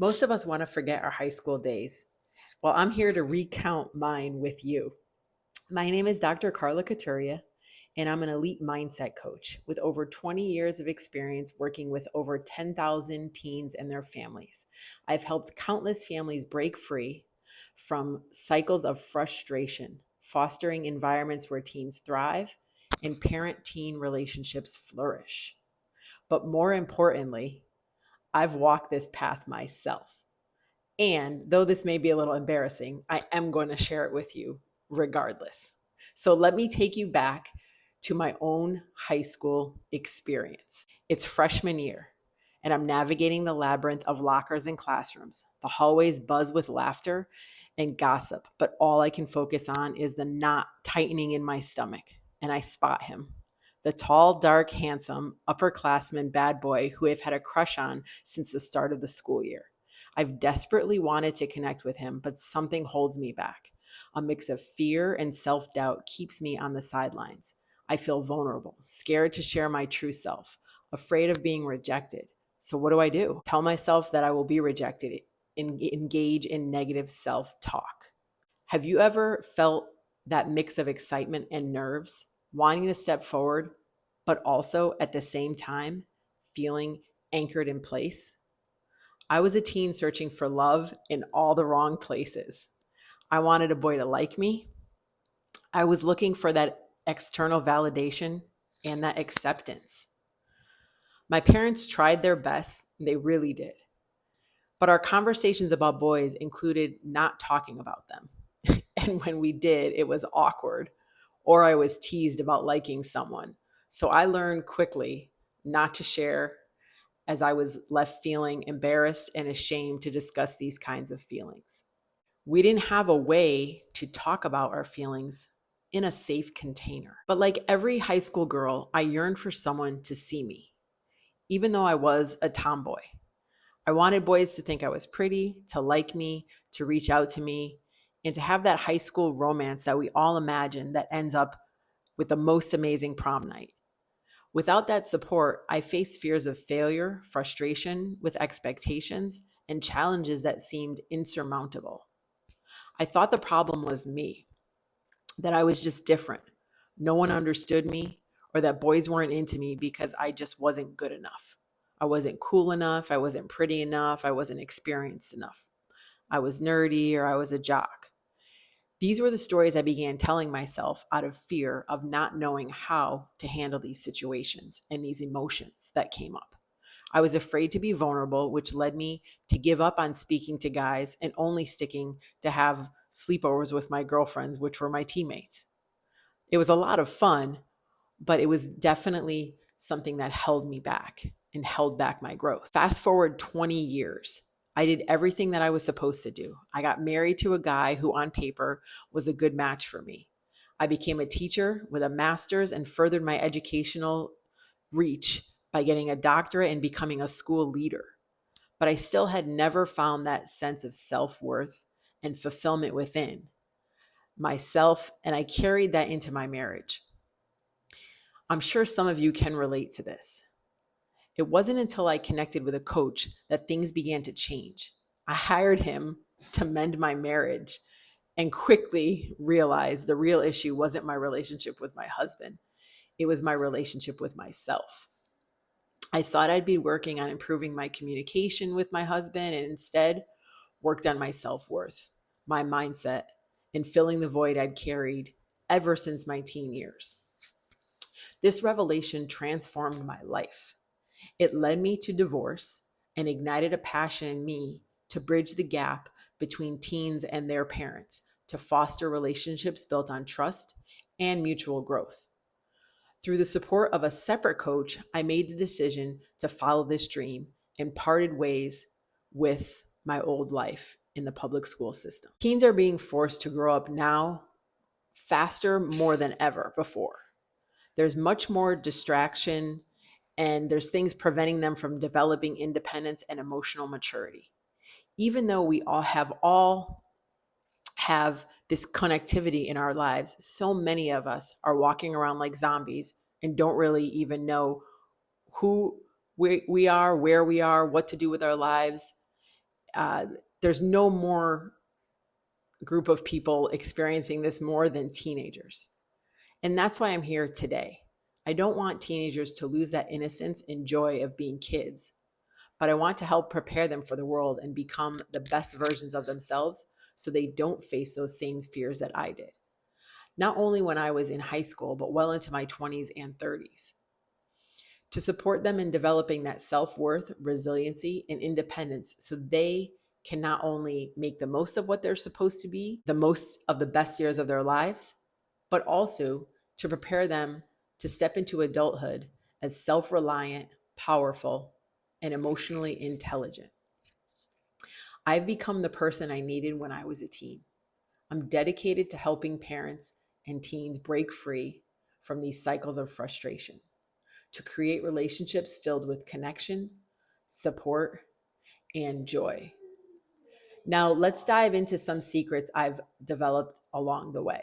Most of us want to forget our high school days. Well, I'm here to recount mine with you. My name is Dr. Carla Couturier, and I'm an elite mindset coach with over 20 years of experience working with over 10,000 teens and their families. I've helped countless families break free from cycles of frustration, fostering environments where teens thrive and parent teen relationships flourish. But more importantly, I've walked this path myself. And though this may be a little embarrassing, I am going to share it with you regardless. So let me take you back to my own high school experience. It's freshman year, and I'm navigating the labyrinth of lockers and classrooms. The hallways buzz with laughter and gossip, but all I can focus on is the knot tightening in my stomach. And I spot him. The tall, dark, handsome, upperclassman bad boy who I've had a crush on since the start of the school year. I've desperately wanted to connect with him, but something holds me back. A mix of fear and self doubt keeps me on the sidelines. I feel vulnerable, scared to share my true self, afraid of being rejected. So, what do? Tell myself that I will be rejected and engage in negative self talk. Have you ever felt that mix of excitement and nerves, wanting to step forward, but also at the same time feeling anchored in place? I was a teen searching for love in all the wrong places. I wanted a boy to like me. I was looking for that external validation and that acceptance. My parents tried their best, they really did. But our conversations about boys included not talking about them. And when we did, it was awkward, or I was teased about liking someone. So I learned quickly not to share, as I was left feeling embarrassed and ashamed to discuss these kinds of feelings. We didn't have a way to talk about our feelings in a safe container. But like every high school girl, I yearned for someone to see me, even though I was a tomboy. I wanted boys to think I was pretty, to like me, to reach out to me, and to have that high school romance that we all imagine that ends up with the most amazing prom night. Without that support, I faced fears of failure, frustration with expectations, and challenges that seemed insurmountable. I thought the problem was me, that I was just different. No one understood me, or that boys weren't into me because I just wasn't good enough. I wasn't cool enough. I wasn't pretty enough. I wasn't experienced enough. I was nerdy or I was a jock. These were the stories I began telling myself out of fear of not knowing how to handle these situations and these emotions that came up. I was afraid to be vulnerable, which led me to give up on speaking to guys and only sticking to have sleepovers with my girlfriends, which were my teammates. It was a lot of fun, but it was definitely something that held me back and held back my growth. Fast forward 20 years. I did everything that I was supposed to do. I got married to a guy who, on paper, was a good match for me. I became a teacher with a master's and furthered my educational reach by getting a doctorate and becoming a school leader. But I still had never found that sense of self worth and fulfillment within myself, and I carried that into my marriage. I'm sure some of you can relate to this. It wasn't until I connected with a coach that things began to change. I hired him to mend my marriage and quickly realized the real issue wasn't my relationship with my husband, it was my relationship with myself. I thought I'd be working on improving my communication with my husband and instead worked on my self worth, my mindset, and filling the void I'd carried ever since my teen years. This revelation transformed my life. It led me to divorce and ignited a passion in me to bridge the gap between teens and their parents, to foster relationships built on trust and mutual growth. Through the support of a separate coach, I made the decision to follow this dream and parted ways with my old life in the public school system. Teens are being forced to grow up now faster more than ever before. There's much more distraction and there's things preventing them from developing independence and emotional maturity. Even though we all have this connectivity in our lives, so many of us are walking around like zombies and don't really even know who we are, where we are, what to do with our lives. Uh, there's no more group of people experiencing this more than teenagers. And that's why I'm here today. I don't want teenagers to lose that innocence and joy of being kids, but I want to help prepare them for the world and become the best versions of themselves so they don't face those same fears that I did. Not only when I was in high school, but well into my 20s and 30s. To support them in developing that self worth, resiliency, and independence so they can not only make the most of what they're supposed to be, the most of the best years of their lives, but also to prepare them to step into adulthood as self reliant, powerful, and emotionally intelligent. I've become the person I needed when I was a teen. I'm dedicated to helping parents and teens break free from these cycles of frustration, to create relationships filled with connection, support, and joy. Now, let's dive into some secrets I've developed along the way.